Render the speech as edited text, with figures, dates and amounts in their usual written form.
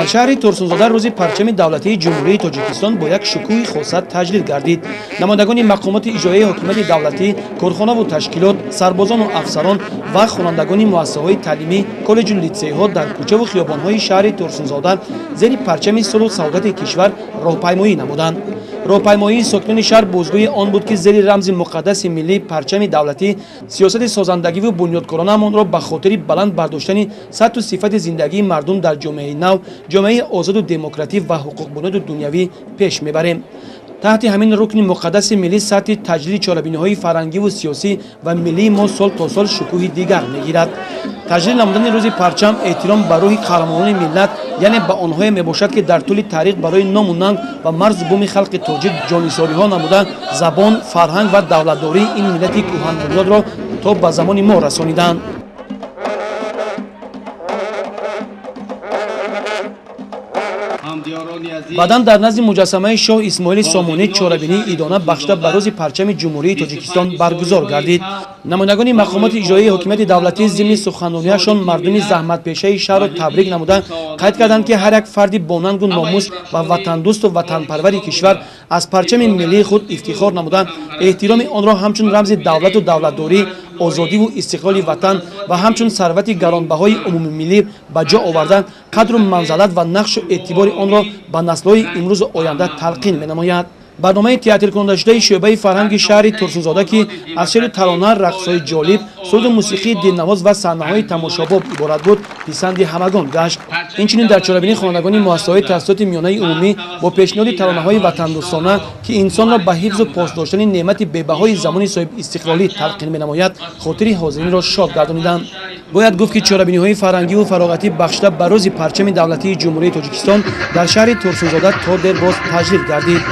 дар шаҳри Турсунзода рӯзи парчами давлатии ҷумҳурии Тоҷикистон бо як шукӯҳи хоса таҷлил гардид. намояндагони мақомоти иҷроии ҳокимияти давлатӣ, корхонаву ташкилот, сарбозону афсарон ва хонандагони муассисаҳои таълимӣ, коллеҷу литсейҳо дар кӯчаву хиёбонҳои шаҳри Турсунзода зери парчами сулҳу саодати кишвар роҳпаймоӣ намуданд. роҳпаймоии сокинони шаҳр бозгӯи он буд ки зери рамзи муқаддаси миллии парчами давлатӣ сиёсати созандагиву бунёдкоронамонро ба хотири баланд бардоштани сатҳу сифати зиндагии мардум дар ҷомеаи нав, ҷомеаи озоду демократӣ ва ҳуқуқбунёду дунявӣ пеш мебарем. таҳти ҳамин рукни муқаддаси миллӣ сатҳи таҷлили чорабиниҳои фарҳангиву сиёсӣ ва миллии мо сол то сол шукӯҳи дигар мегирад. таҷлил намудани рӯзи парчам эҳтиром ба рӯҳи қаҳрамонони миллат, яъне ба онҳое мебошад ки дар тӯли таърих барои ному нанг ва марзу буми халқи тоҷик ҷонисориҳо намуда забон, фарҳанг ва давлатдории ин миллати кӯҳанбунёдро то ба замони мо расониданд. баъдан дар назди муҷассамаи шоҳ исмоили сомонӣ чорабинии идона бахшида ба рӯзи парчами ҷумҳурии Тоҷикистон баргузор гардид. намояндагони мақомоти иҷроии ҳокимияти давлатӣ зимни суханронияшон мардуми заҳматпешаи шаҳрро табрик намуда қайд карданд ки ҳар як фарди бонангу номус ва ватандӯсту ватанпарвари кишвар аз парчами миллии худ ифтихор намуда эҳтироми онро ҳамчун рамзи давлату давлатдорӣ, озодиву истиқлоли ватан ва ҳамчун сарвати гаронбаҳои умумимиллӣ ба ҷо оварда қадру манзалат ва нақшу эътибори онро ба наслҳои имрӯзу оянда талқин менамояд. барномаи театркунандашудаи шӯъбаи фарҳанги шаҳри Турсунзода ки аз шеъру тарона, рақсҳои ҷолиб, суруду мусиқии дилнавоз ва саҳнаҳои тамошобоб иборат буд, писанди ҳамагон гашт. инчунин дар чорабинӣ хонандагони муассисаҳои таҳсилоти миёнаи умумӣ бо пешниҳоди таронаҳои ватандӯстона ки инсонро ба ҳифзу посдоштани неъмати бебаҳои замони соҳибистиқлолӣ талқин менамояд, хотири ҳозиринро шод гардониданд. бояд гуфт ки чорабиниҳои фарҳангиву фароғатӣ бахшида ба рӯзи парчами давлатии ҷумҳурии Тоҷикистон дар шаҳри Турсунзода то дер боз таҷлил гардид.